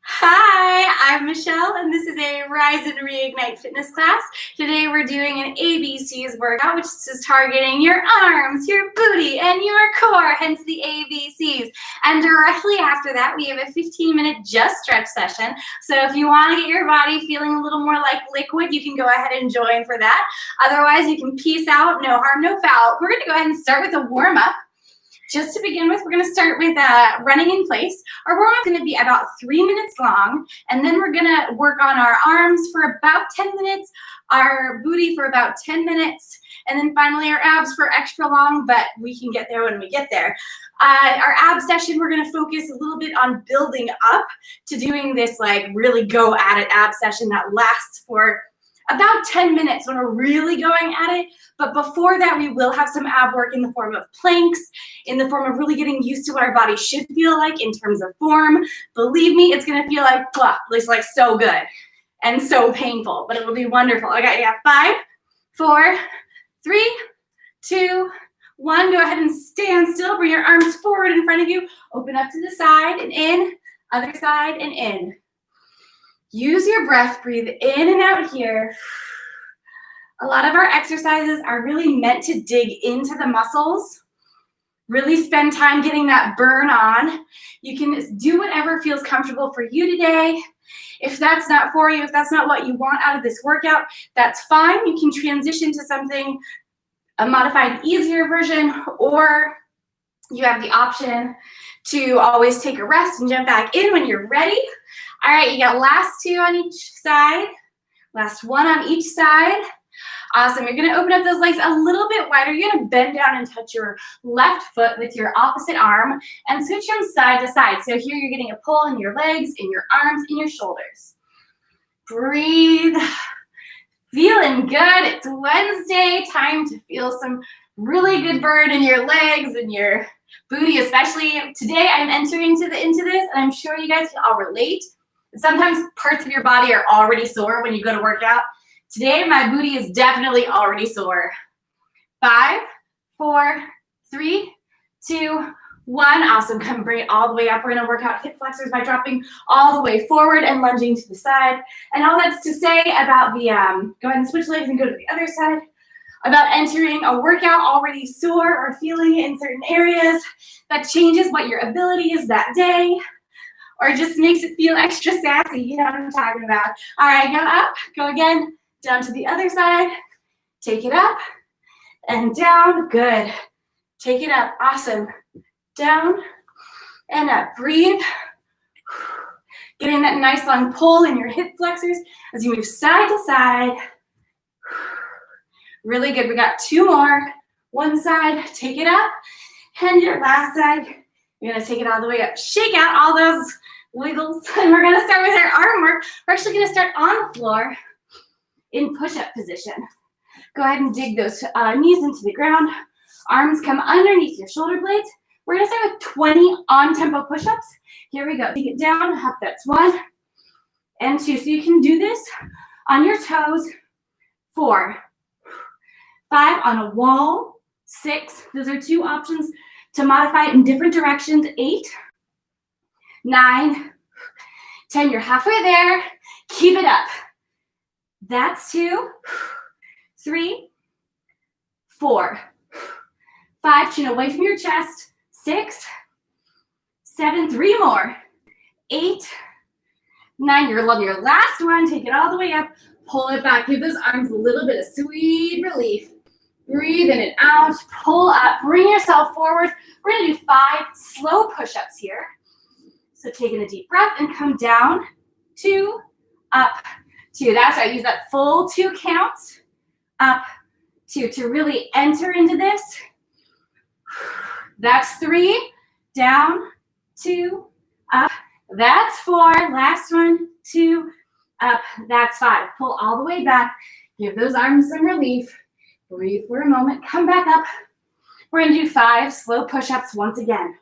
Hi, I'm Michelle, and this is a Rise and Reignite fitness class. Today we're doing an ABCs workout, which is targeting your arms, your booty, and your core, hence the ABCs. And directly after that, we have a 15-minute just stretch session. So if you want to get your body feeling a little more like liquid, you can go ahead and join for that. Otherwise, you can peace out, no harm, no foul. We're going to go ahead and start with a warm-up. Just to begin with, we're going to start with running in place. Our warm-up is going to be about 3 minutes long, and then we're going to work on our arms for about 10 minutes, our booty for about 10 minutes, and then finally our abs for extra long, but we can get there when we get there. Our ab session, we're going to focus a little bit on building up to doing this like really go at it ab session that lasts for about 10 minutes when we're really going at it. But before that, we will have some ab work in the form of planks, in the form of really getting used to what our body should feel like in terms of form. Believe me, it's gonna feel like, blah, it's like so good and so painful, but it will be wonderful. Okay, yeah, 5, 4, 3, 2, 1. Go ahead and stand still. Bring your arms forward in front of you. Open up to the side and in, other side and in. Use your breath, breathe in and out here. A lot of our exercises are really meant to dig into the muscles, really spend time getting that burn on. You can do whatever feels comfortable for you today. If that's not for you, if that's not what you want out of this workout, that's fine. You can transition to something, a modified, easier version, or you have the option to always take a rest and jump back in when you're ready. All right, you got last 2 on each side, last 1 on each side. Awesome, you're gonna open up those legs a little bit wider. You're gonna bend down and touch your left foot with your opposite arm and switch from side to side. So here you're getting a pull in your legs, in your arms, in your shoulders. Breathe, feeling good. It's Wednesday, time to feel some really good burn in your legs and your booty, especially today. I'm entering into this, and I'm sure you guys can all relate. Sometimes parts of your body are already sore when you go to work out. Today, my booty is definitely already sore. 5, 4, 3, 2, 1. Awesome. Come bring it all the way up. We're going to work out hip flexors by dropping all the way forward and lunging to the side. And all that's to say about the, go ahead and switch legs and go to the other side, about entering a workout already sore or feeling in certain areas that changes what your ability is that day, or just makes it feel extra sassy. You know what I'm talking about. All right, go up, go again, down to the other side. Take it up and down. Good. Take it up. Awesome. Down and up. Breathe. Getting that nice long pull in your hip flexors as you move side to side. Really good. We got 2 more. One side, take it up. And your last side, you're going to take it all the way up. Shake out all those wiggles. And we're going to start with our arm work. We're actually going to start on the floor in push-up position. Go ahead and dig those knees into the ground. Arms come underneath your shoulder blades. We're going to start with 20 on-tempo push-ups. Here we go. Take it down. Up. That's 1 and 2. So you can do this on your toes. 4, 5 on a wall. 6. Those are 2 options to modify it in different directions. 8, 9, 10. You're halfway there. Keep it up. That's 2, 3, 4, 5. Chin away from your chest. 6, 7. 3 more. 8, 9. You're on your last one. Take it all the way up. Pull it back. Give those arms a little bit of sweet relief. Breathe in and out. Pull up. Bring yourself forward. We're going to do 5 slow push-ups here. So taking a deep breath and come down, 2, up, 2. That's right. Use that full 2 counts. Up, 2 to really enter into this. That's 3. Down, 2, up. That's 4. Last one, 2, up. That's 5. Pull all the way back. Give those arms some relief. Breathe for a moment. Come back up. We're going to do 5 slow push-ups once again.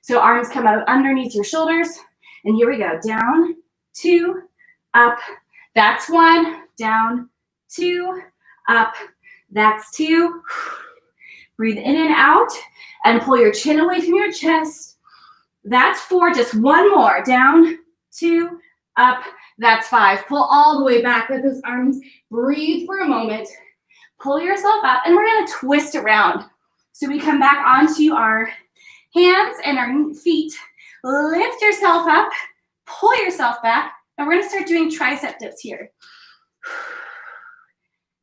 So arms come out underneath your shoulders. And here we go. Down, 2, up. That's 1. Down, 2, up. That's 2. Breathe in and out. And pull your chin away from your chest. That's 4, just one more. Down, 2, up, that's 5. Pull all the way back with those arms. Breathe for a moment. Pull yourself up, and we're gonna twist around. So we come back onto our hands and our feet. Lift yourself up, pull yourself back, and we're gonna start doing tricep dips here.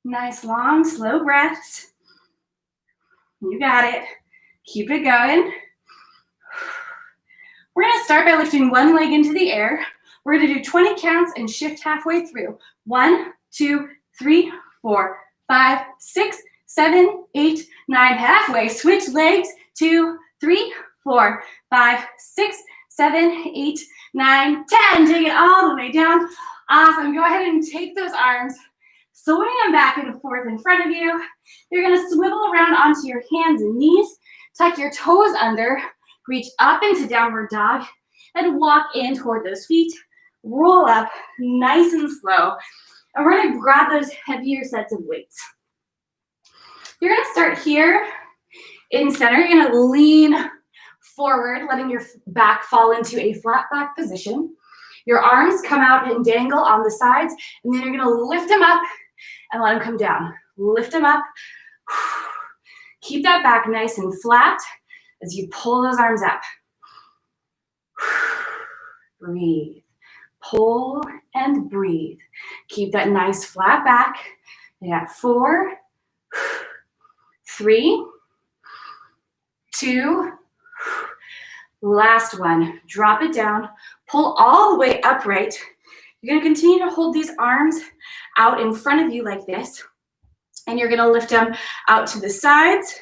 Nice, long, slow breaths. You got it. Keep it going. We're gonna start by lifting one leg into the air. We're gonna do 20 counts and shift halfway through. 1, 2, 3, 4, 5, 6, 7, 8, 9. Halfway. Switch legs. 2, 3, 4, 5, 6, 7, 8, 9, 10. Take it all the way down. Awesome. Go ahead and take those arms, swing them back and forth in front of you. You're going to swivel around onto your hands and knees. Tuck your toes under. Reach up into downward dog and walk in toward those feet. Roll up nice and slow. And we're going to grab those heavier sets of weights. You're going to start here in center. You're going to lean forward, letting your back fall into a flat back position. Your arms come out and dangle on the sides, and then you're going to lift them up and let them come down. Lift them up. Keep that back nice and flat as you pull those arms up. Breathe. Pull and breathe. Keep that nice flat back. You got 4, 3, 2, last one. Drop it down. Pull all the way upright. You're going to continue to hold these arms out in front of you like this. And you're going to lift them out to the sides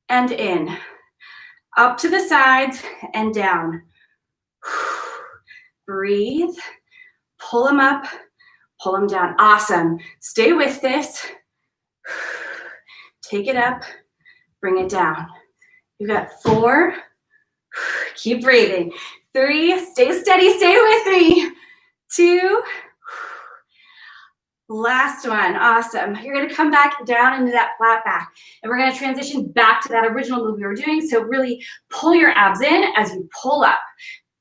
and in. Up to the sides and down. Breathe. Pull them up. Pull them down. Awesome. Stay with this. Take it up. Bring it down. You've got 4. Keep breathing. 3. Stay steady. Stay with me. 2. Last one. Awesome. You're going to come back down into that flat back. And we're going to transition back to that original move we were doing. So really pull your abs in as you pull up.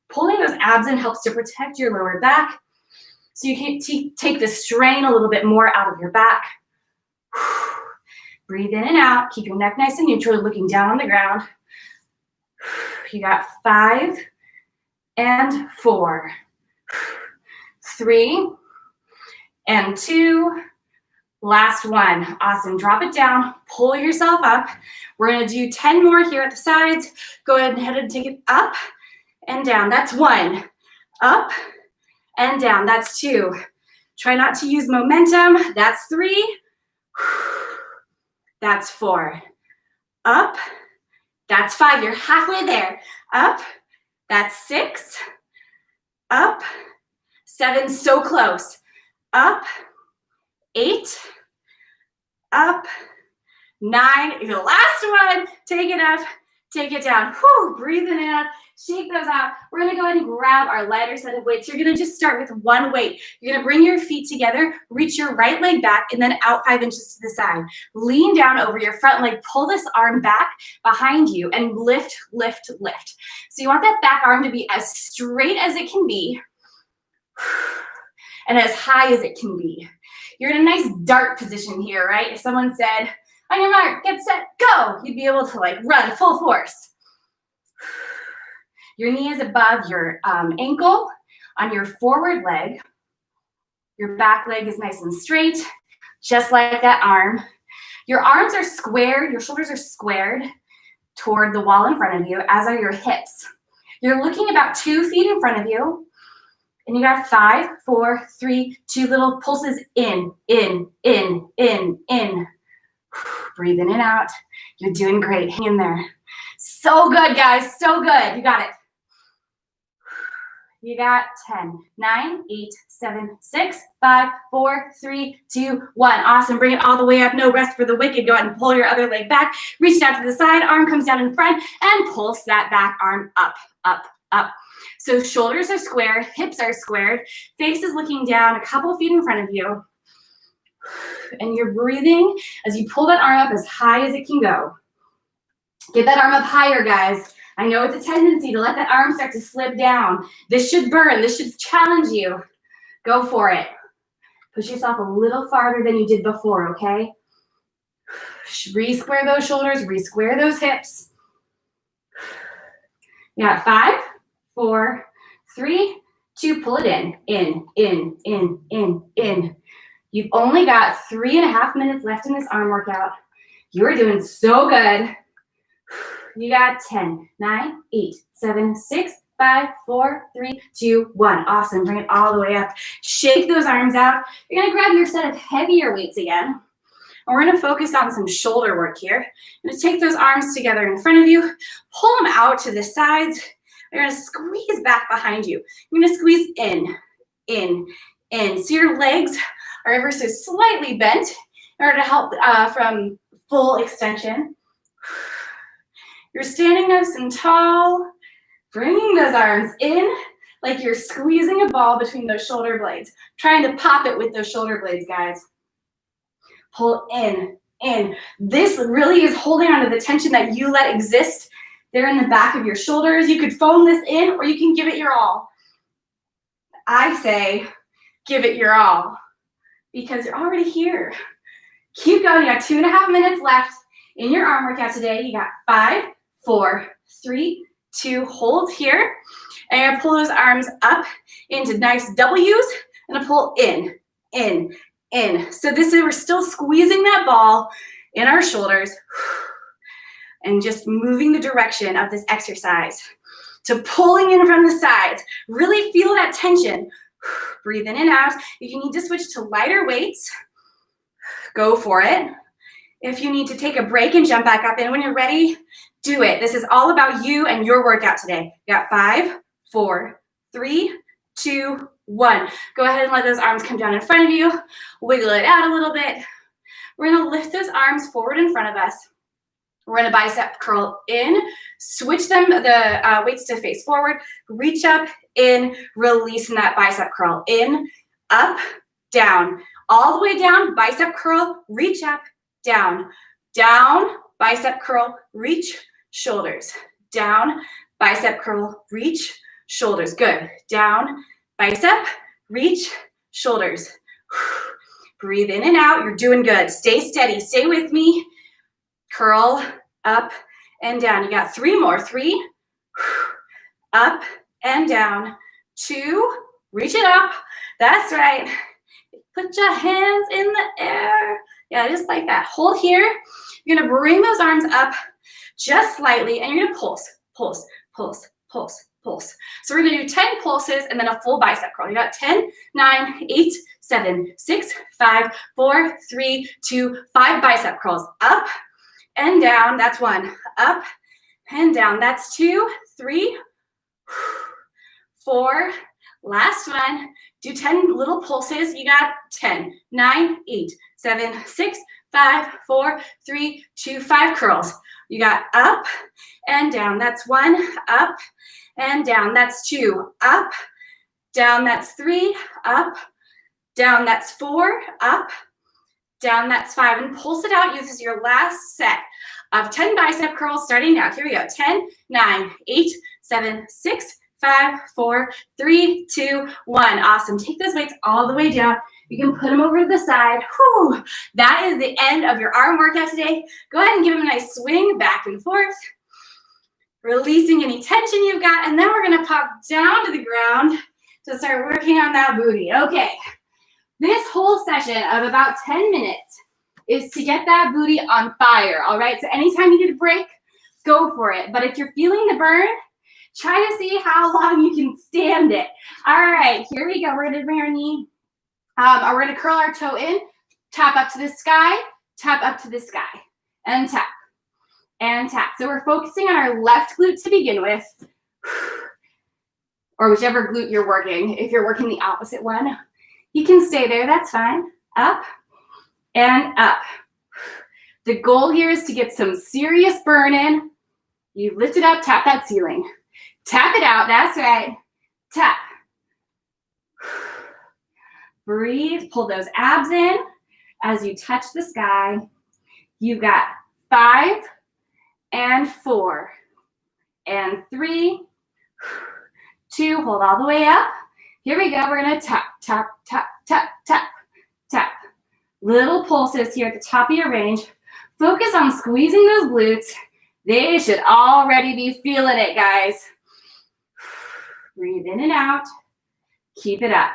Pulling those abs in helps to protect your lower back. So you can take the strain a little bit more out of your back. Breathe in and out. Keep your neck nice and neutral, looking down on the ground. You got 5 and 4. 3 and 2. Last one. Awesome. Drop it down. Pull yourself up. We're going to do 10 more here at the sides. Go ahead and take it up and down. That's 1. Up and down. That's 2. Try not to use momentum. That's 3. That's 4. Up. That's 5. You're halfway there. Up. That's 6. Up. 7. So close. Up. 8. Up. 9. Your last one. Take it up. Take it down. Whew. Breathe in and out. Shake those out. We're going to go ahead and grab our lighter set of weights. You're going to just start with one weight. You're going to bring your feet together, reach your right leg back, and then out 5 inches to the side. Lean down over your front leg. Pull this arm back behind you and lift, lift, lift. So you want that back arm to be as straight as it can be and as high as it can be. You're in a nice dart position here, right? If someone said, on your mark, get set, go, you'd be able to run full force. Your knee is above your ankle on your forward leg. Your back leg is nice and straight, just like that arm. Your arms are squared, your shoulders are squared toward the wall in front of you, as are your hips. You're looking about 2 feet in front of you, and you got 5, 4, 3, 2 little pulses in, in, in, in, in. Breathe in and out. You're doing great. Hang in there. So good, guys. So good. You got it. You got 10, 9, 8, 7, 6, 5, 4, 3, 2, 1. Awesome. Bring it all the way up. No rest for the wicked. Go ahead and pull your other leg back. Reach down to the side. Arm comes down in front and pulse that back arm up, up, up. So shoulders are square. Hips are squared. Face is looking down a couple feet in front of you. And you're breathing as you pull that arm up as high as it can go. Get that arm up higher, guys. I know it's a tendency to let that arm start to slip down. This should burn. This should challenge you. Go for it. Push yourself a little farther than you did before, okay? Re-square those shoulders, re-square those hips. You got 5, 4, 3, 2, pull it in. You've only got 3.5 minutes left in this arm workout. You're doing so good. You got 10, 9, 8, 7, 6, 5, 4, 3, 2, 1. Awesome. Bring it all the way up. Shake those arms out. You're going to grab your set of heavier weights again. And we're going to focus on some shoulder work here. You're going to take those arms together in front of you. Pull them out to the sides. You're going to squeeze back behind you. You're going to squeeze in. So your legs are ever so slightly bent in order to help from full extension. You're standing nice and tall, bringing those arms in like you're squeezing a ball between those shoulder blades, trying to pop it with those shoulder blades, guys. Pull in. This really is holding on to the tension that you let exist there in the back of your shoulders. You could phone this in or you can give it your all. I say give it your all because you're already here. Keep going. You got 2.5 minutes left in your arm workout today. You got 5, 4, 3, 2, hold here. And you're gonna pull those arms up into nice W's and pull in. So this is, we're still squeezing that ball in our shoulders and just moving the direction of this exercise to pulling in from the sides. Really feel that tension. Breathe in and out. If you need to switch to lighter weights, go for it. If you need to take a break and jump back up in when you're ready, do it. This is all about you and your workout today. You got 5, 4, 3, 2, 1. Go ahead and let those arms come down in front of you. Wiggle it out a little bit. We're going to lift those arms forward in front of us. We're going to bicep curl in. Switch them, the weights to face forward. Reach up, in, release in that bicep curl. In, up, down. All the way down, bicep curl, reach up, down, bicep curl, reach, shoulders, down, bicep curl, reach, shoulders. Good. Down, bicep, reach, shoulders. Breathe in and out. You're doing good. Stay steady. Stay with me. Curl, up and down. You got 3 more. 3, up and down. 2, reach it up. That's right. Put your hands in the air. Yeah, just like that. Hold here. You're going to bring those arms up just slightly, and you're going to pulse. So we're going to do 10 pulses and then a full bicep curl. You got 10, 9, 8, 7, 6, 5, 4, 3, 2, 5 bicep curls. Up and down. That's 1. Up and down. That's 2, 3, 4. Last one. Do 10 little pulses. You got 10, 9, 8, 7, 6, 5, 4, 3, 2, 5 curls. You got up and down. That's 1. Up and down. That's 2. Up, down. That's 3. Up, down. That's 4. Up, down. That's 5. And pulse it out. This is your last set of 10 bicep curls starting now. Here we go. 10, 9, 8, 7, 6, 5, 4, 3, 2, 1. Awesome. Take those weights all the way down. You can put them over to the side. Whew. That is the end of your arm workout today. Go ahead and give them a nice swing back and forth. Releasing any tension you've got. And then we're going to pop down to the ground to start working on that booty. Okay. This whole session of about 10 minutes is to get that booty on fire. All right. So anytime you need a break, go for it. But if you're feeling the burn, try to see how long you can stand it. All right, here we go. We're going to bring our knee. We're going to curl our toe in, tap up to the sky, tap up to the sky, and tap, and tap. So we're focusing on our left glute to begin with, or whichever glute you're working. If you're working the opposite one, you can stay there. That's fine. Up and up. The goal here is to get some serious burn in. You lift it up, tap that ceiling. Tap it out. That's right. Tap. Breathe. Pull those abs in as you touch the sky. You've got 5 and 4 and 3, 2, hold all the way up. Here we go, we're gonna tap, tap, tap, tap, tap, tap. Little pulses here at the top of your range. Focus on squeezing those glutes. They should already be feeling it, guys. Breathe in and out. Keep it up.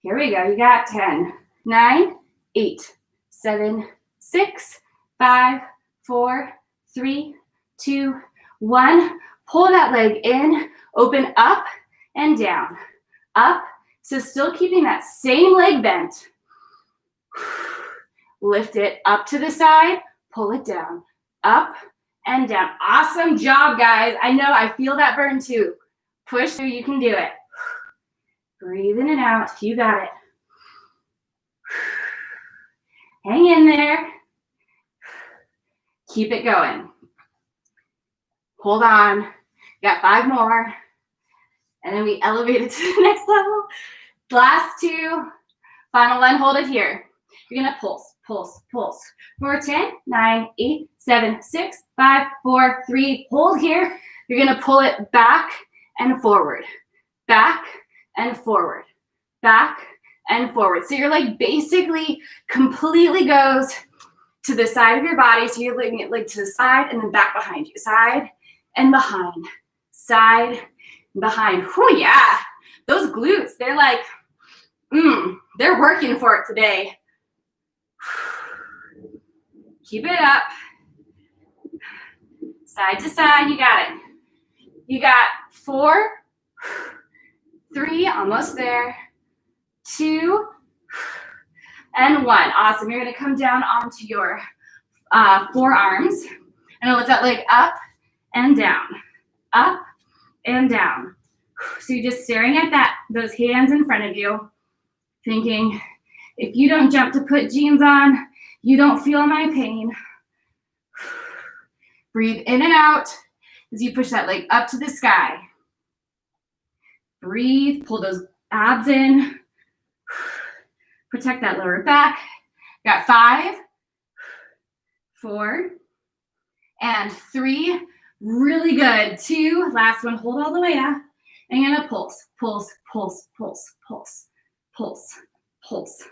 Here we go, you got 10, 9, 8, 7, 6, 5, 4, 3, 2, 1. Pull that leg in, open up and down, up. So still keeping that same leg bent. Lift it up to the side, pull it down, up and down. Awesome job, guys. I know, I feel that burn too. Push through, you can do it. Breathe in and out, you got it. Hang in there. Keep it going. Hold on, you got 5 more. And then we elevate it to the next level. Last 2, final one, hold it here. You're gonna pulse, pulse, pulse. For 10, 9, 8, 7, 6, 5, 4, 3, hold here. You're gonna pull it back and forward, back and forward, back and forward. So your leg basically completely goes to the side of your body. So you're looking at leg to the side and then back behind you, side and behind, side and behind. Whew, yeah, those glutes, they're like, they're working for it today. Keep it up. Side to side, you got it. You got 4, 3, almost there, 2, and 1. Awesome. You're gonna come down onto your forearms and lift that leg up and down, up and down. So you're just staring at those hands in front of you, thinking, if you don't jump to put jeans on, you don't feel my pain. Breathe in and out as you push that leg up to the sky. Breathe, pull those abs in. Protect that lower back. Got 5, 4, and 3. Really good. 2, last one, hold all the way up. And you're gonna pulse, pulse, pulse, pulse, pulse, pulse, pulse.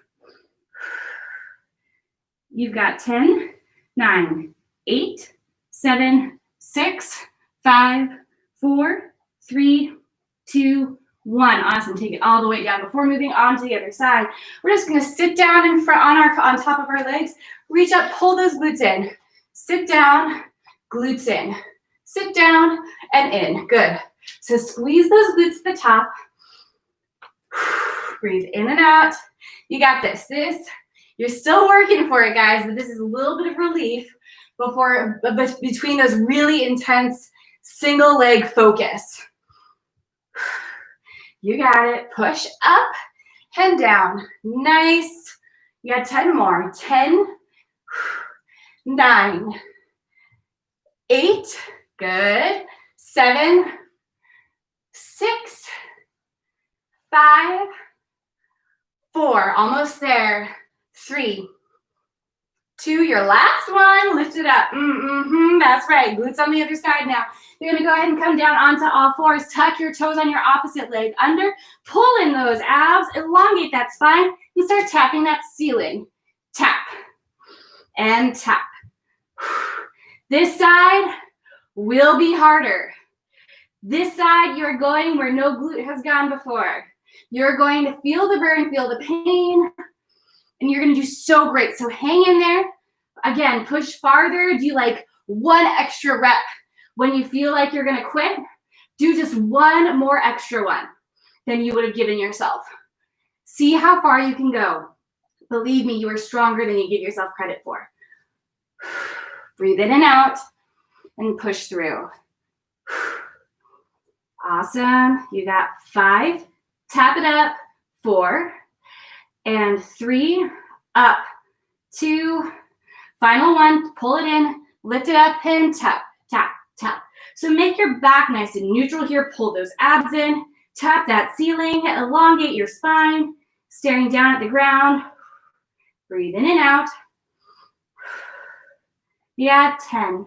You've got 10, 9, 8, 7, 6, 5, 4, 3, 2, 1. Awesome. Take it all the way down. Before moving on to the other side, we're just going to sit down in front on top of our legs. Reach up, pull those glutes in. Sit down, glutes in. Sit down and in. Good. So squeeze those glutes to the top. Breathe in and out. You got this. You're still working for it, guys, but this is a little bit of relief between those really intense single leg focus. You got it. Push up and down. Nice. You got 10 more. 10, 9, 8, good. 7, 6, 5, 4, almost there. 3, 2, your last one, lift it up. That's right, glutes on the other side now. You're gonna go ahead and come down onto all fours, tuck your toes on your opposite leg under, pull in those abs, elongate that spine, and start tapping that ceiling. Tap and tap. This side will be harder. This side, you're going where no glute has gone before. You're going to feel the burn, feel the pain, and you're gonna do so great. So hang in there. Again, push farther. Do like 1 extra rep. When you feel like you're gonna quit, do just 1 more extra one than you would have given yourself. See how far you can go. Believe me, you are stronger than you give yourself credit for. Breathe in and out and push through. Awesome. You got 5. Tap it up. 4 and 3. Up. 2. Final one. Pull it in. Lift it up and tap, tap, tap. So make your back nice and neutral here. Pull those abs in. Tap that ceiling. Elongate your spine. Staring down at the ground. Breathe in and out. Yeah, 10,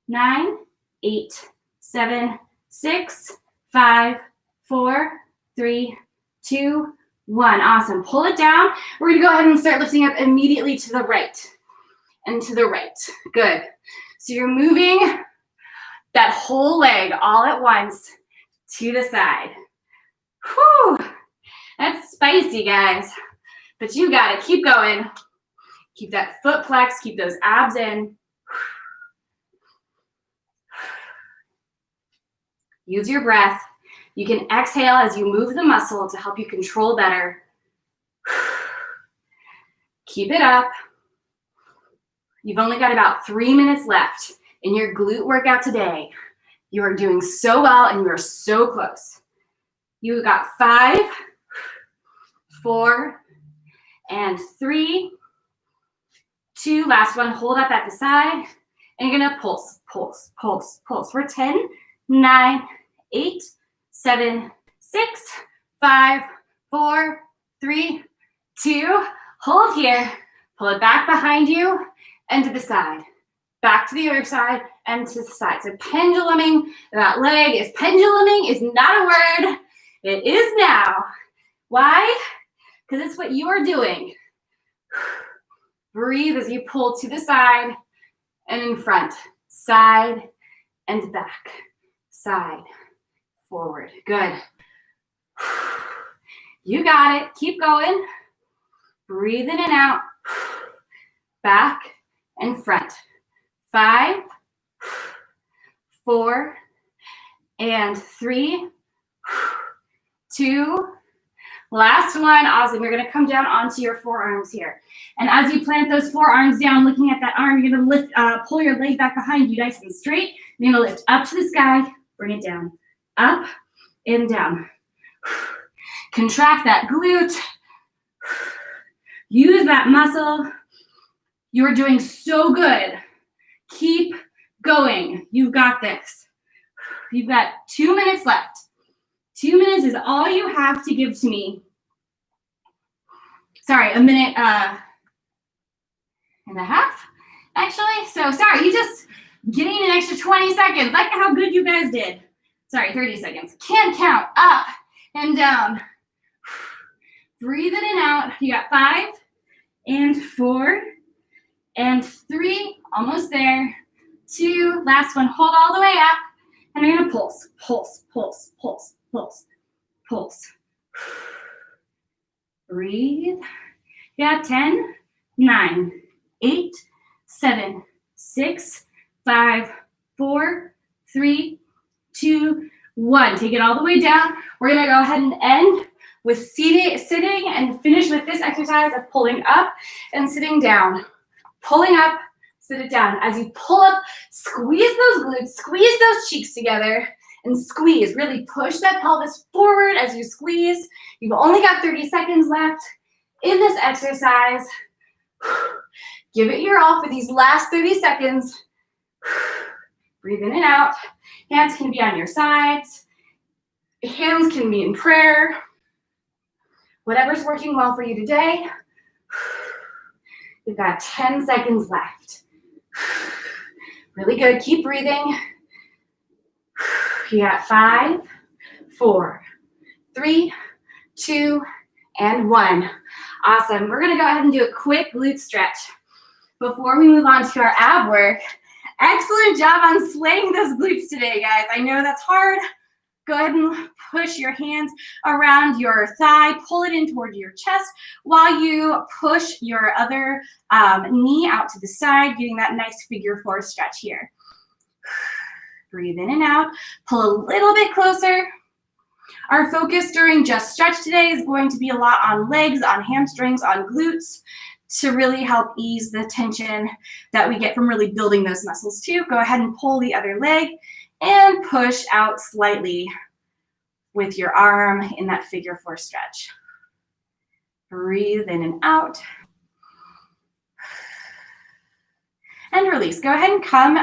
9, 8, 7, 6, 5, 4, 3, 2, 1. Awesome. Pull it down. We're going to go ahead and start lifting up immediately to the right and to the right. Good. So you're moving that whole leg all at once to the side. Whew. That's spicy, guys. But you got it. Keep going. Keep that foot flexed. Keep those abs in. Use your breath. You can exhale as you move the muscle to help you control better. Keep it up. You've only got about 3 minutes left in your glute workout today. You are doing so well and you are so close. You got 5, 4, and 3, 2. Last one. Hold up at the side. And you're going to pulse, pulse, pulse, pulse. We're 10, 9, 8, 7, 6, 5, 4, 3, 2. Hold here. Pull it back behind you and to the side. Back to the other side and to the side. So penduluming that leg. If penduluming is not a word, it is now. Why? Because it's what you are doing. Breathe as you pull to the side and in front. Side and back. Side, forward. Good. You got it. Keep going. Breathe in and out. Back and front. 5, 4, and 3, 2. Last one. Awesome. You're going to come down onto your forearms here. And as you plant those forearms down, looking at that arm, you're going to lift, pull your leg back behind you nice and straight. You're going to lift up to the sky, bring it down, up and down. Contract that glute. Use that muscle. You're doing so good. Keep going. You've got this. You've got 2 minutes left. 2 minutes is all you have to give to me. Sorry, a minute and a half, actually. So sorry, you just getting an extra 20 seconds. Like how good you guys did. Sorry, 30 seconds. Can't count. Up and down. Breathe in and out. You got 5 and 4 and 3. Almost there. 2. Last one. Hold all the way up. And you're going to pulse, pulse, pulse, pulse, pulse, pulse. Breathe. Yeah, 10, 9, 8, 7, 6, 5, 4, 3, 2, 1. Take it all the way down. We're going to go ahead and end with sitting and finish with this exercise of pulling up and sitting down. Pulling up, sit it down. As you pull up, squeeze those glutes, squeeze those cheeks together, and squeeze. Really push that pelvis forward as you squeeze. You've only got 30 seconds left in this exercise. Give it your all for these last 30 seconds. Breathe in and out. Hands can be on your sides. Hands can be in prayer. Whatever's working well for you today. You've got 10 seconds left. Really good. Keep breathing. You got 5, 4, 3, 2, and 1. Awesome. We're going to go ahead and do a quick glute stretch before we move on to our ab work. Excellent job on slaying those glutes today, guys. I know that's hard. Go ahead and push your hands around your thigh. Pull it in toward your chest while you push your other knee out to the side, getting that nice figure 4 stretch here. Breathe in and out. Pull a little bit closer. Our focus during Just Stretch today is going to be a lot on legs, on hamstrings, on glutes to really help ease the tension that we get from really building those muscles too. Go ahead and pull the other leg and push out slightly with your arm in that figure 4 stretch. Breathe in and out. and release. Go ahead and come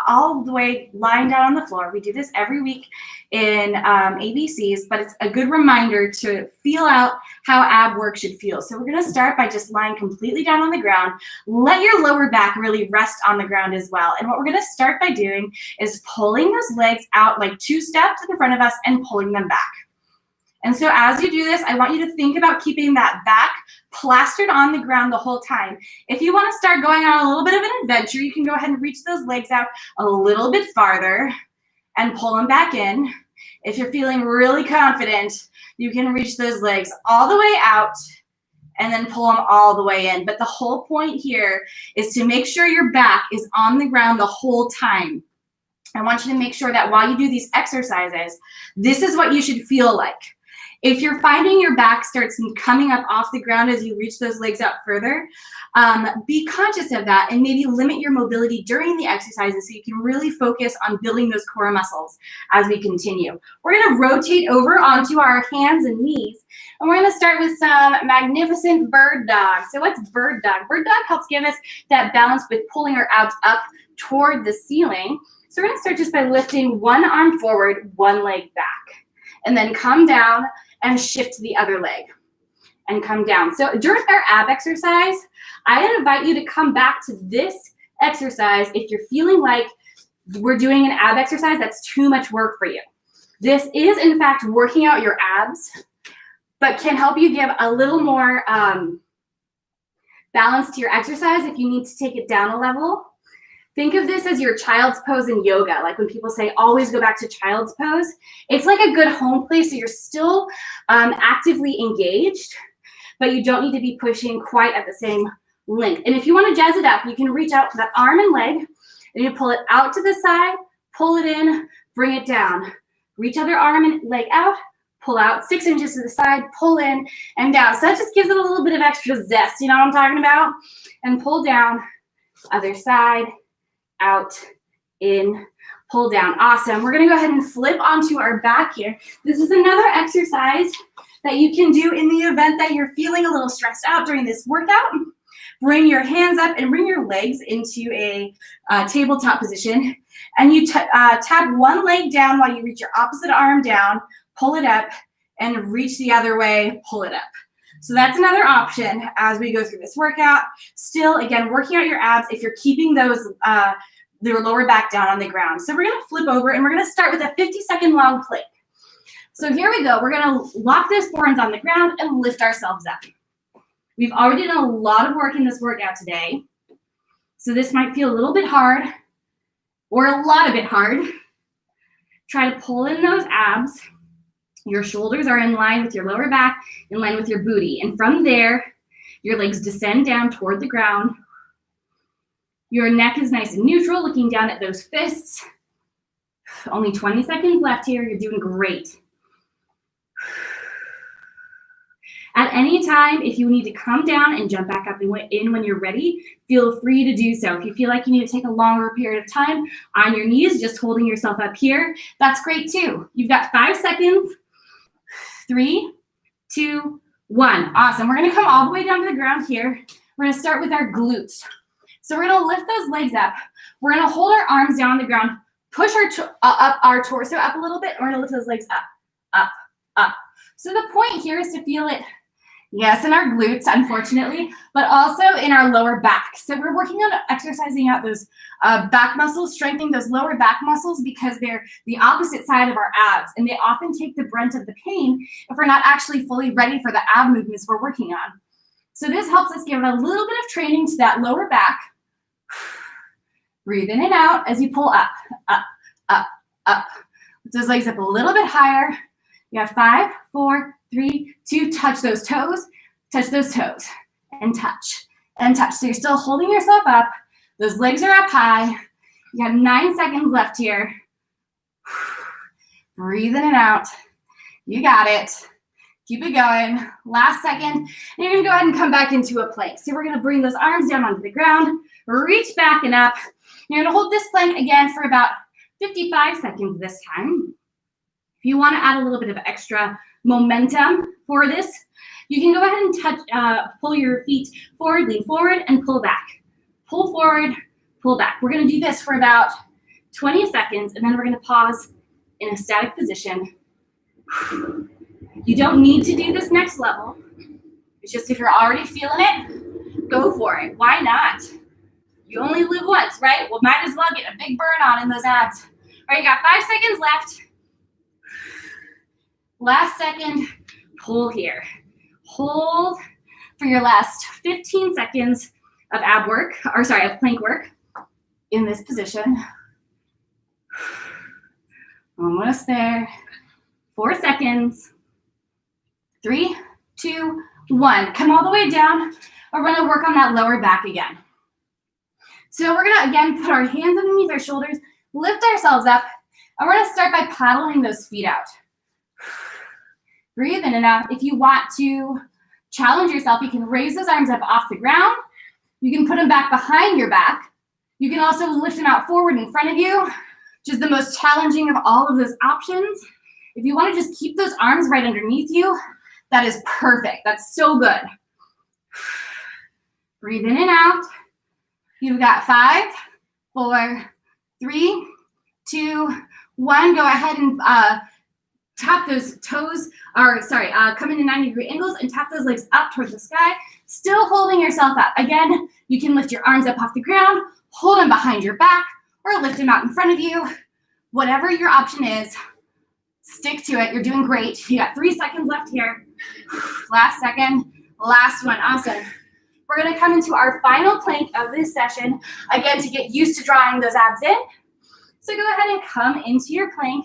all the way lying down on the floor. We do this every week in ABCs, but it's a good reminder to feel out how ab work should feel. So we're gonna start by just lying completely down on the ground. Let your lower back really rest on the ground as well. And what we're gonna start by doing is pulling those legs out like 2 steps in front of us and pulling them back. And so as you do this, I want you to think about keeping that back plastered on the ground the whole time. If you want to start going on a little bit of an adventure, you can go ahead and reach those legs out a little bit farther and pull them back in. If you're feeling really confident, you can reach those legs all the way out and then pull them all the way in. But the whole point here is to make sure your back is on the ground the whole time. I want you to make sure that while you do these exercises, this is what you should feel like. If you're finding your back starts coming up off the ground as you reach those legs out further, be conscious of that and maybe limit your mobility during the exercises so you can really focus on building those core muscles as we continue. We're gonna rotate over onto our hands and knees, and we're gonna start with some magnificent bird dog. So what's bird dog? Bird dog helps give us that balance with pulling our abs up toward the ceiling. So we're gonna start just by lifting one arm forward, one leg back, and then come down and shift to the other leg and come down. So during our ab exercise, I invite you to come back to this exercise if you're feeling like we're doing an ab exercise that's too much work for you. This is, in fact, working out your abs, but can help you give a little more balance to your exercise if you need to take it down a level. Think of this as your child's pose in yoga. Like when people say, always go back to child's pose. It's like a good home place, so you're still actively engaged, but you don't need to be pushing quite at the same length. And if you want to jazz it up, you can reach out that arm and leg, and you pull it out to the side, pull it in, bring it down. Reach other arm and leg out, pull out 6 inches to the side, pull in and down. So that just gives it a little bit of extra zest, you know what I'm talking about? And pull down, other side, out, in, pull down. Awesome. We're going to go ahead and flip onto our back here. This is another exercise that you can do in the event that you're feeling a little stressed out during this workout. Bring your hands up and bring your legs into a tabletop position. And you tap one leg down while you reach your opposite arm down, pull it up, and reach the other way, pull it up. So that's another option as we go through this workout. Still, again, working out your abs if you're keeping those their lower back down on the ground. So we're gonna flip over and we're gonna start with a 50-second long plank. So here we go. We're gonna lock those forearms on the ground and lift ourselves up. We've already done a lot of work in this workout today. So this might feel a little bit hard or a lot of it hard. Try to pull in those abs. Your shoulders are in line with your lower back, in line with your booty. And from there, your legs descend down toward the ground. Your neck is nice and neutral, looking down at those fists. Only 20 seconds left here. You're doing great. At any time, if you need to come down and jump back up and in when you're ready, feel free to do so. If you feel like you need to take a longer period of time on your knees, just holding yourself up here, that's great too. You've got 5 seconds. 3, 2, 1. Awesome. We're going to come all the way down to the ground here. We're going to start with our glutes. So we're going to lift those legs up. We're going to hold our arms down on the ground, push our torso up a little bit. We're going to lift those legs up, up, up. So the point here is to feel it, yes, in our glutes, unfortunately, but also in our lower back. So we're working on exercising out those back muscles, strengthening those lower back muscles because they're the opposite side of our abs, and they often take the brunt of the pain if we're not actually fully ready for the ab movements we're working on. So this helps us give a little bit of training to that lower back. Breathe in and out as you pull up, up, up, up. Lift those legs up a little bit higher. You have 5, 4, 3, 2, touch those toes, and touch, and touch. So you're still holding yourself up. Those legs are up high. You have 9 seconds left here. Breathe in and out. You got it. Keep it going. Last second. And you're going to go ahead and come back into a plank. So we're going to bring those arms down onto the ground, reach back and up. You're going to hold this plank again for about 55 seconds this time. If you want to add a little bit of extra momentum for this, you can go ahead and pull your feet forward, lean forward, and pull back. Pull forward, pull back. We're gonna do this for about 20 seconds, and then we're gonna pause in a static position. You don't need to do this next level. It's just if you're already feeling it, go for it. Why not? You only live once, right? Well, might as well get a big burn on in those abs. All right, you got 5 seconds left. Last second, pull here. Hold for your last 15 seconds of ab work, or sorry, of plank work in this position. Almost there. 4 seconds. 3, 2, 1. Come all the way down. We're gonna work on that lower back again. So we're gonna, again, put our hands underneath our shoulders, lift ourselves up, and we're gonna start by paddling those feet out. Breathe in and out. If you want to challenge yourself, you can raise those arms up off the ground. You can put them back behind your back. You can also lift them out forward in front of you, which is the most challenging of all of those options. If you want to just keep those arms right underneath you, that is perfect. That's so good. Breathe in and out. You've got 5, 4, 3, 2, 1. Go ahead and tap those toes, or sorry, come into 90-degree angles and tap those legs up towards the sky, still holding yourself up. Again, you can lift your arms up off the ground, hold them behind your back, or lift them out in front of you. Whatever your option is, stick to it. You're doing great. You got 3 seconds left here. Last second, last one. Awesome. We're gonna come into our final plank of this session, again, to get used to drawing those abs in. So go ahead and come into your plank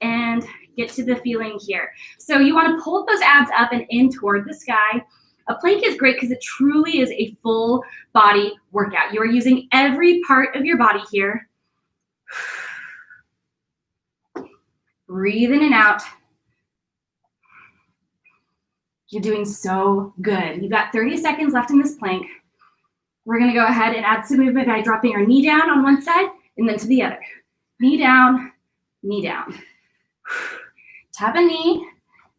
and get to the feeling here. So you wanna pull those abs up and in toward the sky. A plank is great because it truly is a full body workout. You are using every part of your body here. Breathe in and out. You're doing so good. You've got 30 seconds left in this plank. We're gonna go ahead and add some movement by dropping our knee down on one side and then to the other. Knee down, knee down. Tap a knee,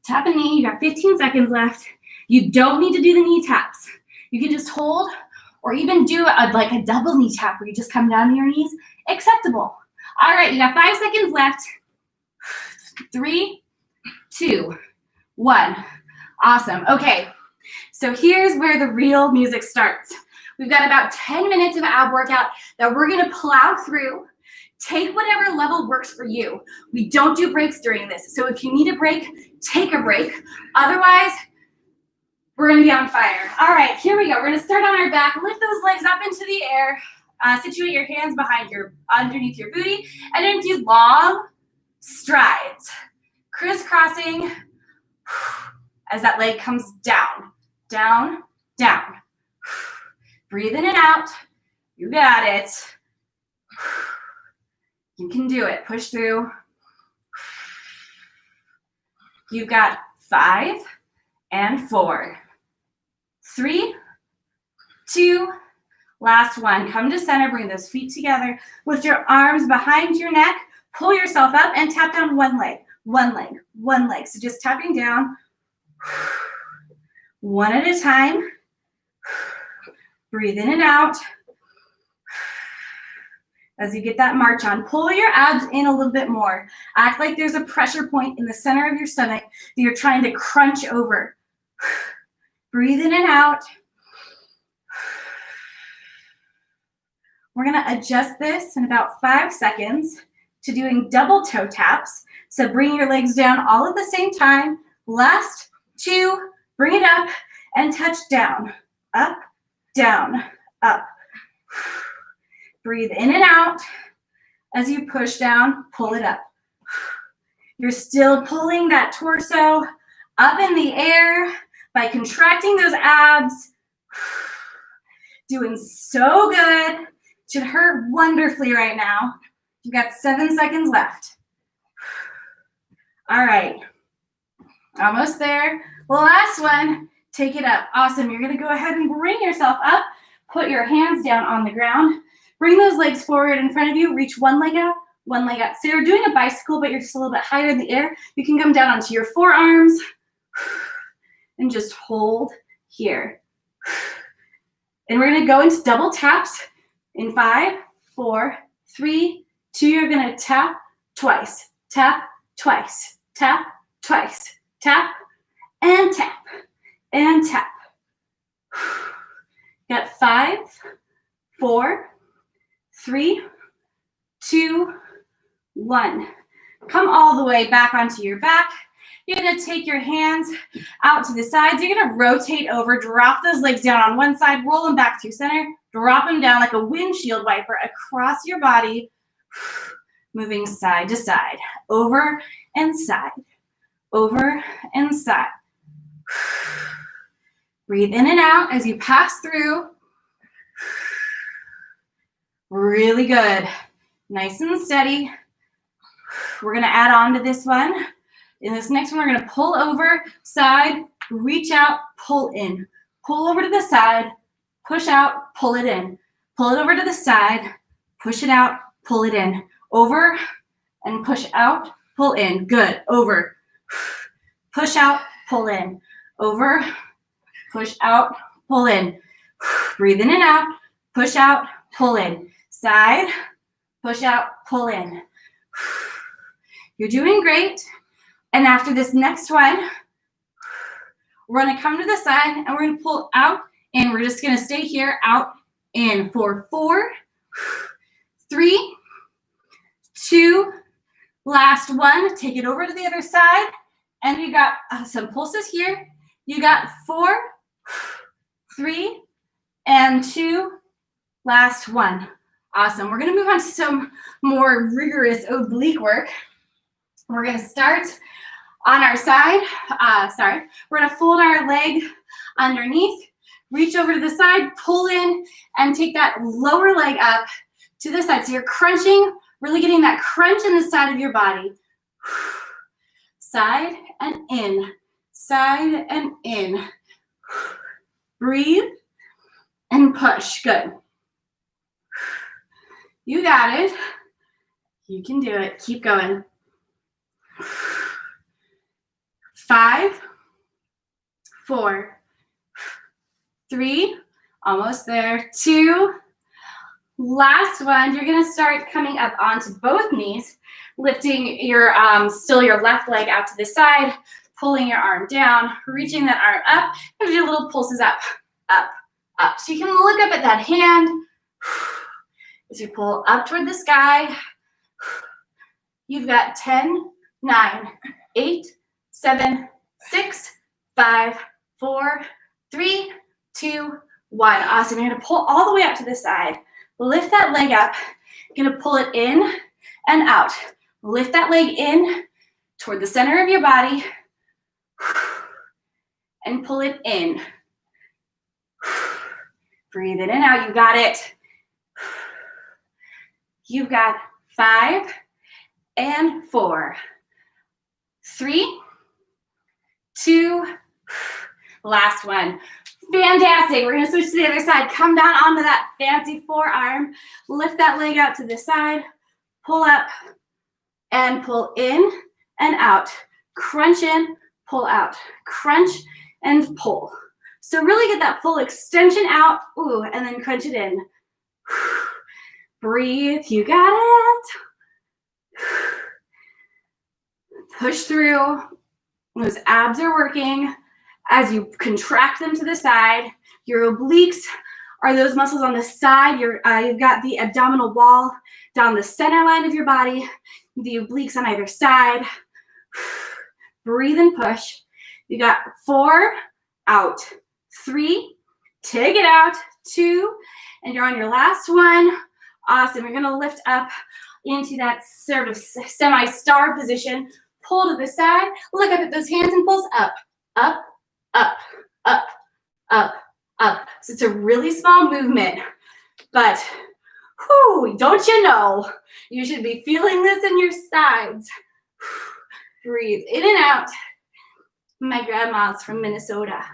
tap a knee. You got 15 seconds left. You don't need to do the knee taps. You can just hold or even do like a double knee tap where you just come down to your knees. Acceptable. All right, you got 5 seconds left. 3, 2, 1. Awesome. Okay, so here's where the real music starts. We've got about 10 minutes of ab workout that we're gonna plow through. Take whatever level works for you. We don't do breaks during this, so if you need a break, take a break. Otherwise, we're gonna be on fire. All right, here we go. We're gonna start on our back. Lift those legs up into the air. Situate your hands underneath your booty, and then do long strides, crisscrossing as that leg comes down, down, down. Breathe in and out. You got it. You can do it. Push through. You've got 5 and 4. 3, 2, last one. Come to center. Bring those feet together. Lift your arms behind your neck. Pull yourself up and tap down one leg, one leg, one leg. So just tapping down one at a time. Breathe in and out. As you get that march on, pull your abs in a little bit more. Act like there's a pressure point in the center of your stomach that you're trying to crunch over. Breathe in and out. We're gonna adjust this in about 5 seconds to doing double toe taps. So bring your legs down all at the same time. Last 2, bring it up and touch down. Up, down, up. Breathe in and out. As you push down, pull it up. You're still pulling that torso up in the air by contracting those abs. Doing so good. Should hurt wonderfully right now. You've got 7 seconds left. All right. Almost there. Last one. Take it up. Awesome. You're going to go ahead and bring yourself up. Put your hands down on the ground. Bring those legs forward in front of you. Reach one leg out, one leg up. So you're doing a bicycle, but you're just a little bit higher in the air. You can come down onto your forearms and just hold here. And we're gonna go into double taps in 5, 4, 3, 2. You're gonna tap twice, tap twice, tap twice, tap and tap and tap. Got 5, 4, 3, 2, 1. Come all the way back onto your back. You're gonna take your hands out to the sides. You're gonna rotate over, drop those legs down on one side, roll them back through center, drop them down like a windshield wiper across your body, moving side to side, over and side, over and side. Breathe in and out as you pass through. Really good. Nice and steady. We're gonna add on to this one. In this next one, we're gonna pull over, side, reach out, pull in. Pull over to the side, push out, pull it in. Pull it over to the side, push it out, pull it in. Over and push out, pull in. Good. Over. Push out, pull in. Over, push out, pull in. Breathe in and out, push out, pull in. Side, push out, pull in. You're doing great. And after this next one, we're gonna come to the side and we're gonna pull out and we're just gonna stay here, out, in for 4, 3, 2, last one. Take it over to the other side. And you got some pulses here. You got 4, 3, and 2, last one. Awesome. We're gonna move on to some more rigorous oblique work. We're gonna start on our side. We're gonna fold our leg underneath, reach over to the side, pull in, and take that lower leg up to the side. So you're crunching, really getting that crunch in the side of your body. Side and in, side and in. Breathe and push. Good. You got it. You can do it. Keep going. 5, 4, 3, almost there, 2, last one. You're gonna start coming up onto both knees, lifting your still your left leg out to the side, pulling your arm down, reaching that arm up, and do little pulses up, up, up. So you can look up at that hand as you pull up toward the sky. You've got 10, 9, 8, 7, 6, 5, 4, 3, 2, 1. Awesome. You're gonna pull all the way up to the side. Lift that leg up. You're gonna pull it in and out. Lift that leg in toward the center of your body and pull it in. Breathe in and out. You got it. You've got 5 and 4, 3, 2, last one. Fantastic. We're gonna switch to the other side. Come down onto that fancy forearm. Lift that leg out to the side. Pull up and pull in and out. Crunch in, pull out. Crunch and pull. So really get that full extension out. Ooh, and then crunch it in. Breathe. You got it. Push through. Those abs are working. As you contract them to the side, your obliques are those muscles on the side. You've got the abdominal wall down the center line of your body, the obliques on either side. Breathe and push. You got 4, out, 3, take it out, 2, and you're on your last one. Awesome. You're gonna lift up into that sort of semi-star position. Pull to the side, look up at those hands and pulse up, up, up, up, up, up. So it's a really small movement, but whew, don't you know, you should be feeling this in your sides. Breathe in and out. My grandma's from Minnesota.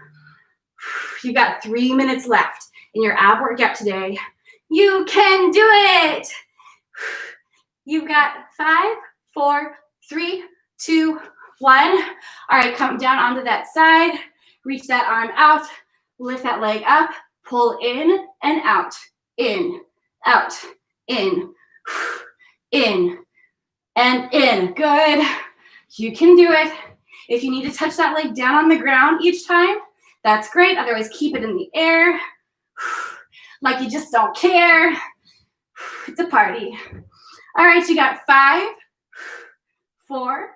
You got 3 minutes left in your ab workout today. You can do it. You've got 5, 4, 3, 2, 1. All right, come down onto that side. Reach that arm out. Lift that leg up. Pull in and out, in, in, and in. Good. You can do it. If you need to touch that leg down on the ground each time, that's great. Otherwise, keep it in the air like you just don't care. It's a party. All right, you got 5, 4,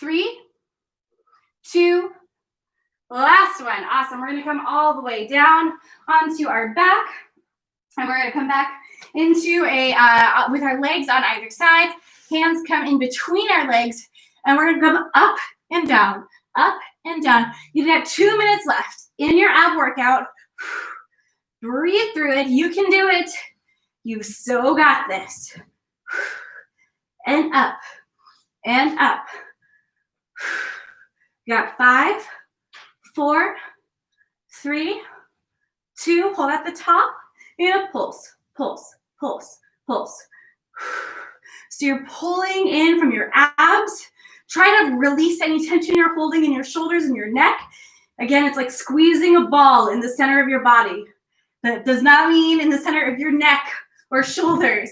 3, 2, last one. Awesome. We're going to come all the way down onto our back, and we're going to come back into a with our legs on either side. Hands come in between our legs, and we're going to come up and down, up and down. You've got 2 minutes left in your ab workout. Breathe through it. You can do it. You so got this. And up and up. You got 5, 4, 3, 2. Hold at the top. And pulse, pulse, pulse, pulse. So you're pulling in from your abs. Try to release any tension you're holding in your shoulders and your neck. Again, it's like squeezing a ball in the center of your body. That does not mean in the center of your neck or shoulders.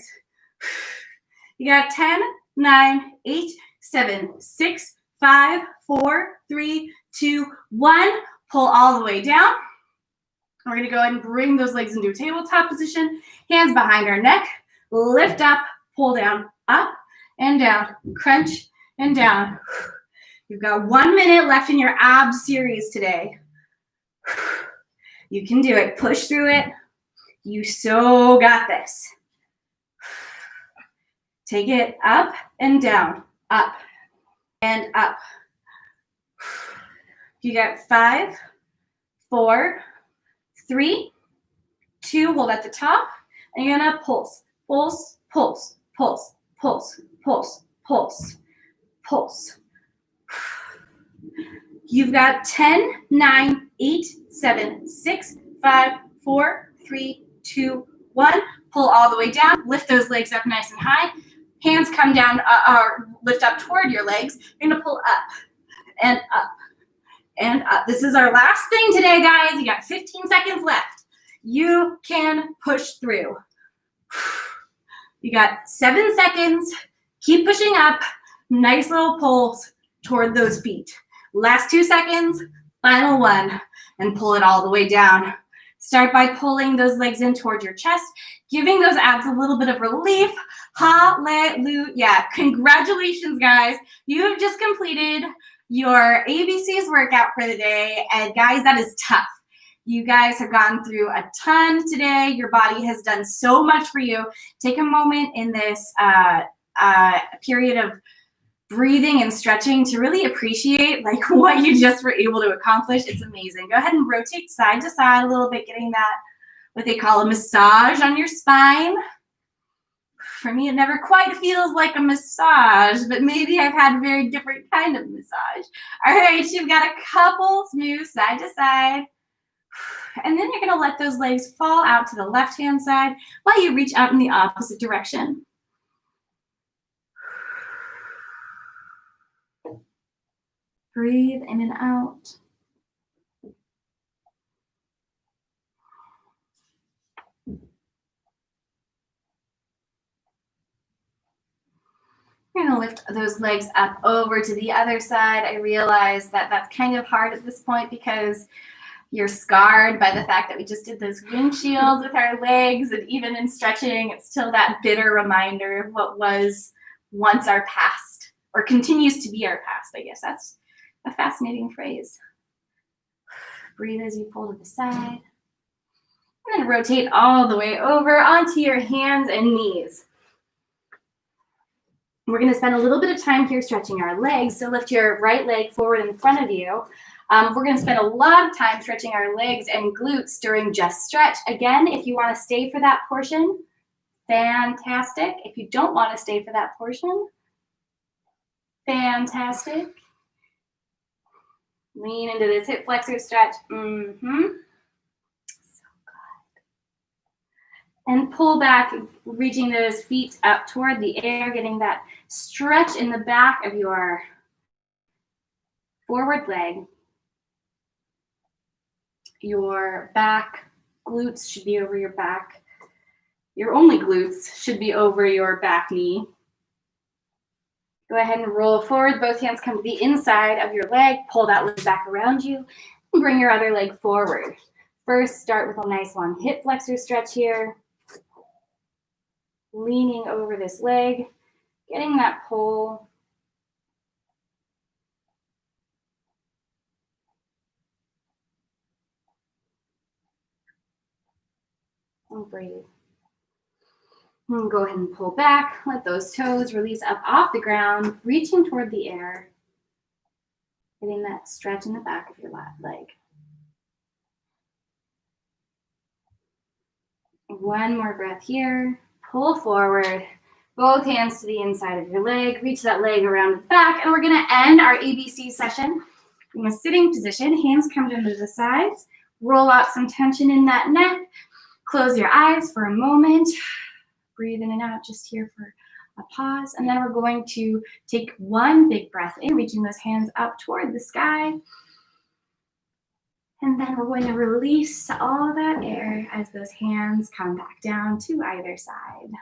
You got 10, 9, 8, 7, 6, 5, 4, 3, 2, 1. Pull all the way down. We're going to go ahead and bring those legs into a tabletop position. Hands behind our neck. Lift up, pull down, up and down, crunch and down. You've got 1 minute left in your abs series today. You can do it. Push through it. You so got this. Take it up and down, up and up. You got 5, 4, 3, 2. Hold at the top. And you're going to pulse, pulse, pulse, pulse, pulse, pulse, pulse, pulse. You've got 10, 9, 8, 7, 6, 5, 4, 3, 2, 1. Pull all the way down. Lift those legs up nice and high. Hands come down or lift up toward your legs. You're going to pull up and up and up. This is our last thing today, guys. You got 15 seconds left. You can push through. You got 7 seconds. Keep pushing up. Nice little pulls toward those feet. Last 2 seconds, final 1, and pull it all the way down. Start by pulling those legs in toward your chest, giving those abs a little bit of relief. Hallelujah. Congratulations, guys. You have just completed your ABCs workout for the day. And guys, that is tough. You guys have gone through a ton today. Your body has done so much for you. Take a moment in this period of breathing and stretching to really appreciate like what you just were able to accomplish. It's amazing. Go ahead and rotate side to side a little bit, getting that what they call a massage on your spine. For me, it never quite feels like a massage, but maybe I've had a very different kind of massage. All right, you've got a couple smooth side to side. And then you're going to let those legs fall out to the left-hand side while you reach out in the opposite direction. Breathe in and out. You're going to lift those legs up over to the other side. I realize that that's kind of hard at this point because you're scarred by the fact that we just did those windshields with our legs, and even in stretching, it's still that bitter reminder of what was once our past, or continues to be our past, I guess. That's a fascinating phrase. Breathe as you pull to the side. And then rotate all the way over onto your hands and knees. We're going to spend a little bit of time here stretching our legs. So lift your right leg forward in front of you. We're going to spend a lot of time stretching our legs and glutes during just stretch. Again, if you want to stay for that portion, fantastic. If you don't want to stay for that portion, fantastic. Lean into this hip flexor stretch. So good. And pull back, reaching those feet up toward the air, getting that stretch in the back of your forward leg, your back glutes should be over your back. Your only glutes should be over your back knee. Go ahead and roll forward. Both hands come to the inside of your leg. Pull that leg back around you and bring your other leg forward. First, start with a nice long hip flexor stretch here. Leaning over this leg, getting that pull. And breathe. And go ahead and pull back. Let those toes release up off the ground, reaching toward the air. Getting that stretch in the back of your leg. One more breath here. Pull forward. Both hands to the inside of your leg. Reach that leg around the back. And we're going to end our ABC session in a sitting position. Hands come down to the sides. Roll out some tension in that neck. Close your eyes for a moment. Breathe in and out just here for a pause. And then we're going to take one big breath in, reaching those hands up toward the sky. And then we're going to release all that air as those hands come back down to either side.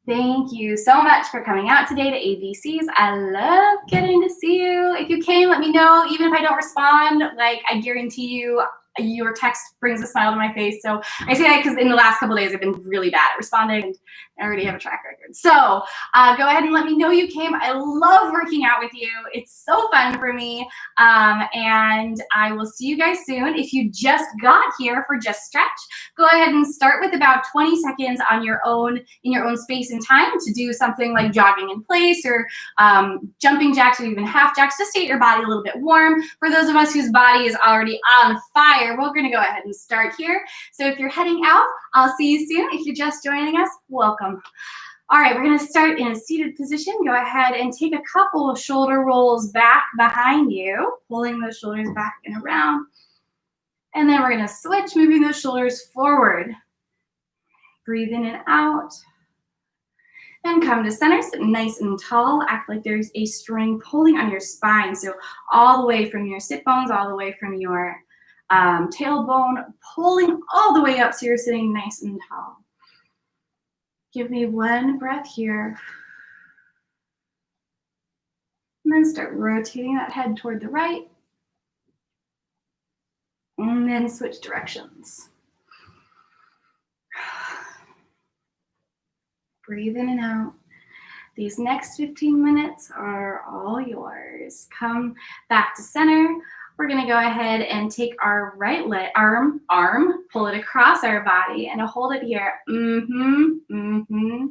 Thank you so much for coming out today to ABCs. I love getting to see you. If you came, let me know. Even if I don't respond, like I guarantee you, your text brings a smile to my face. So I say that because in the last couple of days, I've been really bad at responding and I already have a track record. So go ahead and let me know you came. I love working out with you. It's so fun for me. And I will see you guys soon. If you just got here for Just Stretch, go ahead and start with about 20 seconds on your own, in your own space and time to do something like jogging in place or jumping jacks or even half jacks, just to get your body a little bit warm. For those of us whose body is already on fire, we're going to go ahead and start here. So if you're heading out, I'll see you soon. If you're just joining us, welcome. All right, we're going to start in a seated position. Go ahead and take a couple of shoulder rolls back behind you, pulling those shoulders back and around. And then we're going to switch, moving those shoulders forward. Breathe in and out. And come to center, sit nice and tall. Act like there's a string pulling on your spine. So all the way from your sit bones, all the way from your tailbone, pulling all the way up so you're sitting nice and tall. Give me one breath here. And then start rotating that head toward the right. And then switch directions. Breathe in and out. These next 15 minutes are all yours. Come back to center. We're going to go ahead and take our right leg, arm, pull it across our body and hold it here.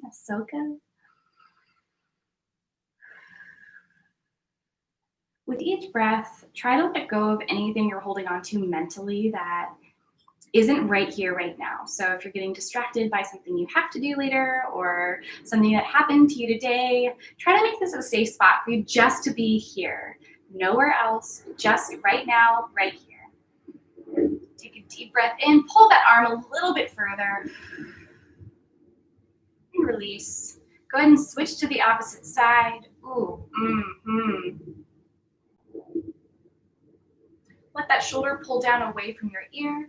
That's so good. With each breath, try to let go of anything you're holding on to mentally that isn't right here, right now. So if you're getting distracted by something you have to do later or something that happened to you today, try to make this a safe spot for you just to be here. Nowhere else, just right now, right here. Take a deep breath in, pull that arm a little bit further, and release. Go ahead and switch to the opposite side. Ooh, Let that shoulder pull down away from your ear.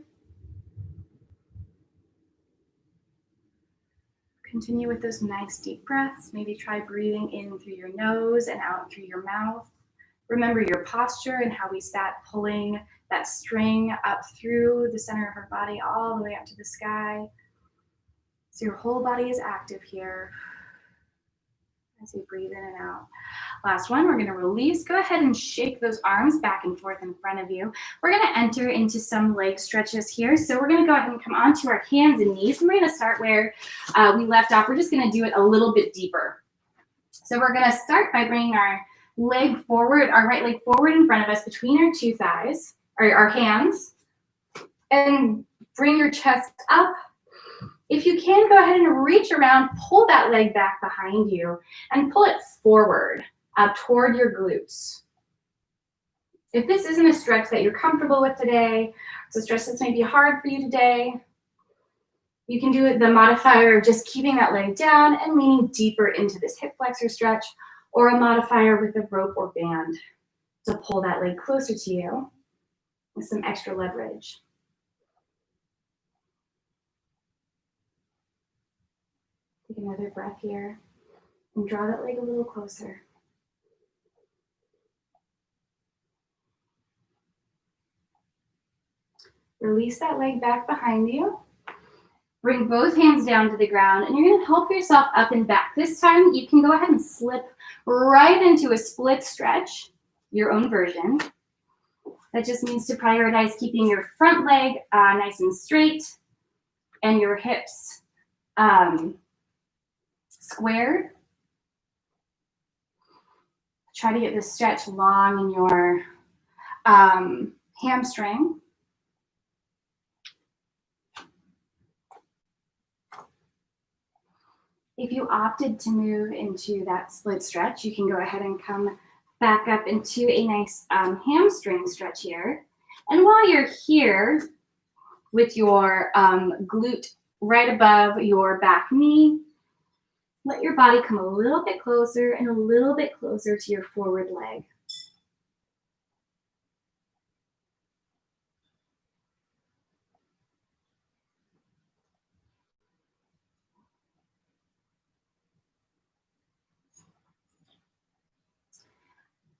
Continue with those nice deep breaths. Maybe try breathing in through your nose and out through your mouth. Remember your posture and how we sat pulling that string up through the center of our body all the way up to the sky. So your whole body is active here as you breathe in and out. Last one, we're going to release. Go ahead and shake those arms back and forth in front of you. We're going to enter into some leg stretches here. So we're going to go ahead and come onto our hands and knees. And we're going to start where we left off. We're just going to do it a little bit deeper. So we're going to start by bringing our leg forward, our right leg forward in front of us between our two thighs, or our hands, and bring your chest up. If you can, go ahead and reach around, pull that leg back behind you, and pull it forward up toward your glutes. If this isn't a stretch that you're comfortable with today, it's a stretch that's maybe hard for you today, you can do it the modifier of just keeping that leg down and leaning deeper into this hip flexor stretch, or a modifier with a rope or band to pull that leg closer to you with some extra leverage. Take another breath here and draw that leg a little closer. Release that leg back behind you. Bring both hands down to the ground, and you're going to help yourself up and back. This time, you can go ahead and slip right into a split stretch, your own version. That just means to prioritize keeping your front leg nice and straight and your hips squared. Try to get this stretch long in your hamstring. If you opted to move into that split stretch, you can go ahead and come back up into a nice hamstring stretch here. And while you're here with your glute right above your back knee, let your body come a little bit closer and a little bit closer to your forward leg.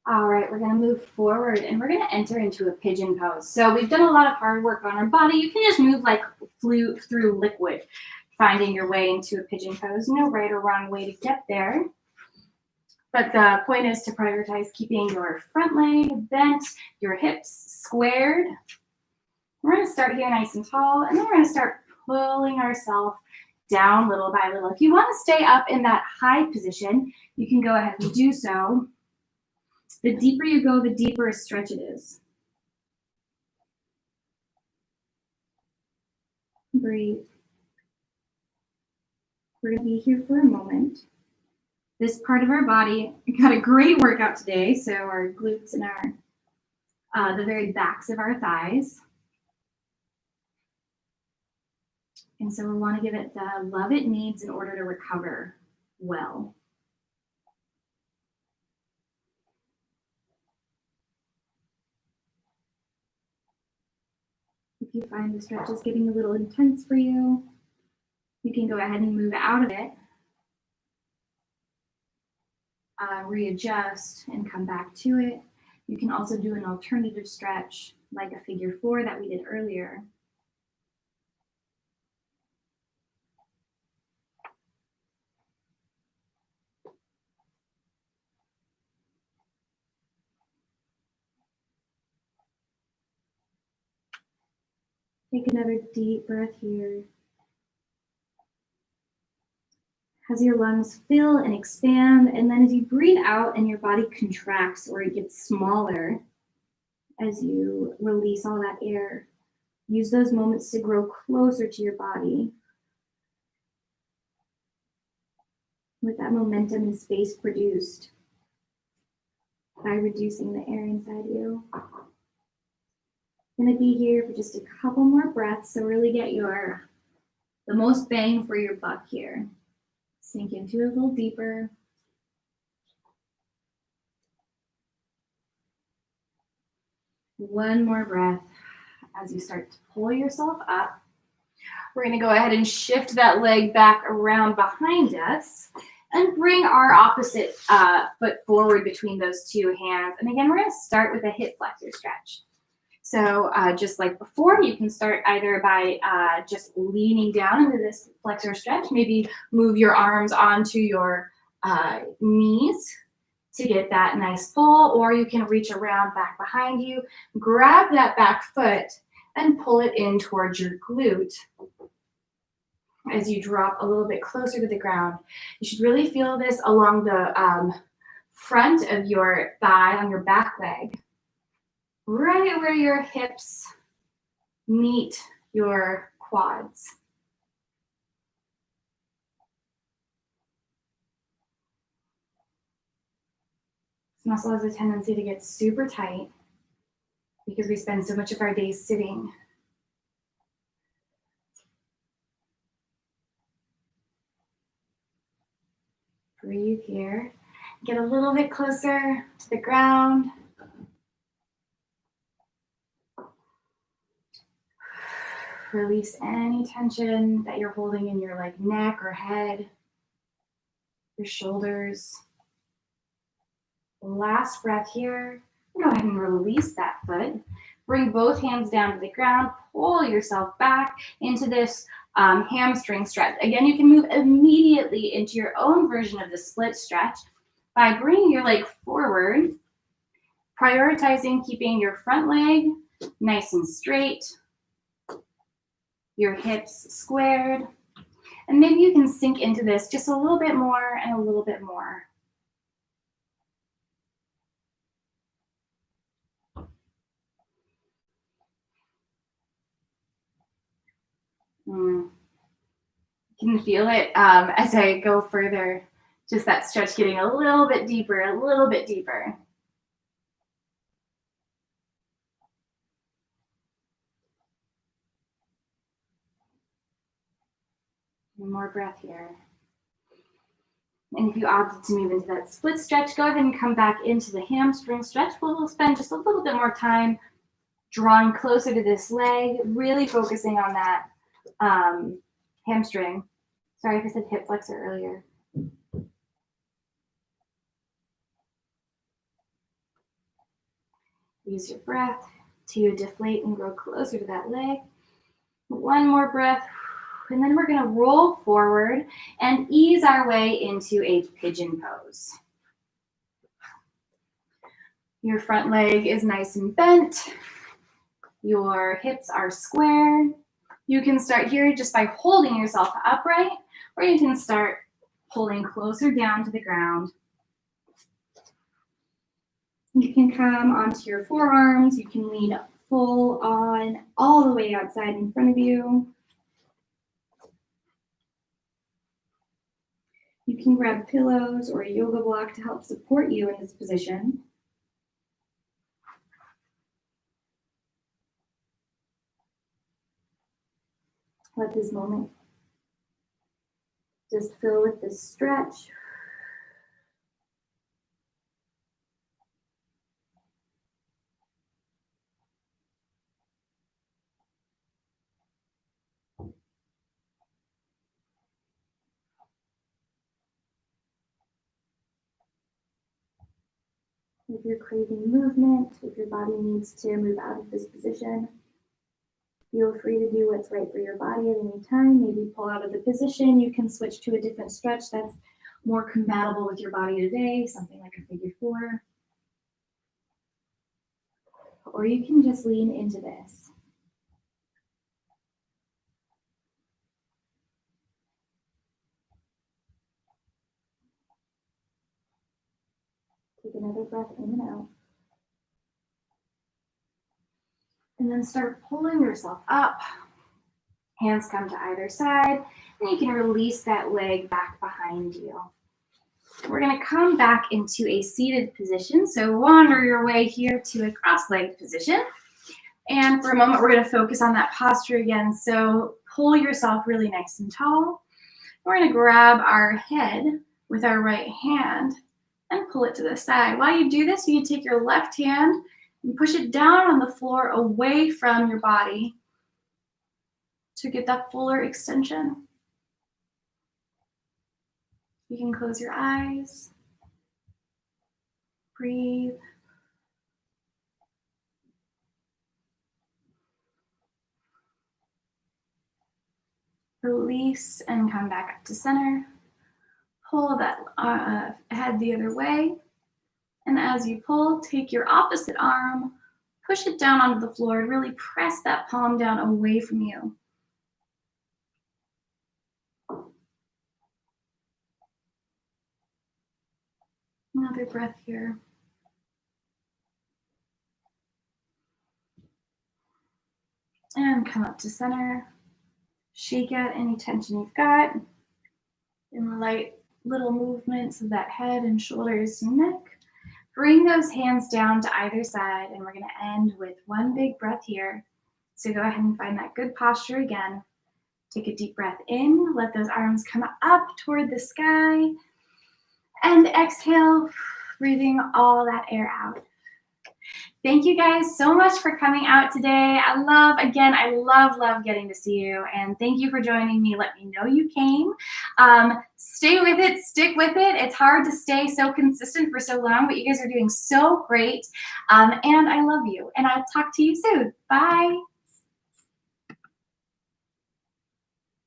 All right, we're gonna move forward and we're gonna enter into a pigeon pose. So we've done a lot of hard work on our body. You can just move like through liquid, finding your way into a pigeon pose. No right or wrong way to get there. But the point is to prioritize keeping your front leg bent, your hips squared. We're gonna start here nice and tall, and then we're gonna start pulling ourselves down little by little. If you wanna stay up in that high position, you can go ahead and do so. The deeper you go, the deeper a stretch it is. Breathe. We're gonna be here for a moment. This part of our body got a great workout today, so our glutes and our the very backs of our thighs. And so we want to give it the love it needs in order to recover well. If you find the stretch is getting a little intense for you, you can go ahead and move out of it, readjust, and come back to it. You can also do an alternative stretch like a figure 4 that we did earlier. Take another deep breath here. As your lungs fill and expand, and then as you breathe out and your body contracts or it gets smaller as you release all that air, use those moments to grow closer to your body with that momentum and space produced by reducing the air inside you. I'm gonna be here for just a couple more breaths, so really get the most bang for your buck here. Sink into it a little deeper. One more breath as you start to pull yourself up. We're going to go ahead and shift that leg back around behind us and bring our opposite foot forward between those two hands. And again, we're going to start with a hip flexor stretch. So just like before, you can start either by just leaning down into this flexor stretch, maybe move your arms onto your knees to get that nice pull, or you can reach around back behind you, grab that back foot and pull it in towards your glute. As you drop a little bit closer to the ground, you should really feel this along the front of your thigh on your back leg, right where your hips meet your quads. This muscle has a tendency to get super tight because we spend so much of our days sitting. Breathe here. Get a little bit closer to the ground. Release any tension that you're holding in your neck or head. your shoulders. Last breath here. Go ahead and release that foot. Bring both hands down to the ground. Pull yourself back into this hamstring stretch. Again, you can move immediately into your own version of the split stretch by bringing your leg forward, prioritizing keeping your front leg nice and straight, your hips squared, and maybe you can sink into this just a little bit more and a little bit more. You can feel it as I go further, just that stretch getting a little bit deeper, a little bit deeper. One more breath here. And if you opted to move into that split stretch, go ahead and come back into the hamstring stretch. We'll spend just a little bit more time drawing closer to this leg, really focusing on that hamstring. Sorry if I said hip flexor earlier. Use your breath to deflate and grow closer to that leg. One more breath, and then we're going to roll forward and ease our way into a pigeon pose. Your front leg is nice and bent. Your hips are square. You can start here just by holding yourself upright, or you can start pulling closer down to the ground. You can come onto your forearms. You can lean full on all the way outside in front of you. You can grab pillows or a yoga block to help support you in this position. Let this moment just fill with this stretch. If you're craving movement, if your body needs to move out of this position, feel free to do what's right for your body at any time. Maybe pull out of the position. You can switch to a different stretch that's more compatible with your body today, something like a figure 4. Or you can just lean into this. Take another breath in and out. And then start pulling yourself up. Hands come to either side, and you can release that leg back behind you. We're going to come back into a seated position. So wander your way here to a cross-legged position. And for a moment, we're going to focus on that posture again. So pull yourself really nice and tall. We're going to grab our head with our right hand and pull it to the side. While you do this, you can take your left hand and push it down on the floor away from your body to get that fuller extension. You can close your eyes, breathe. Release and come back up to center. Pull that head the other way. And as you pull, take your opposite arm, push it down onto the floor, and really press that palm down away from you. Another breath here. And come up to center. Shake out any tension you've got. And light little movements of that head and shoulders and neck. Bring those hands down to either side, and we're going to end with one big breath here. So go ahead and find that good posture again. Take a deep breath in. Let those arms come up toward the sky. And exhale, breathing all that air out. Thank you guys so much for coming out today. I love getting to see you. And thank you for joining me. Let me know you came. Stay with it, stick with it. It's hard to stay so consistent for so long, but you guys are doing so great. And I love you. And I'll talk to you soon. Bye.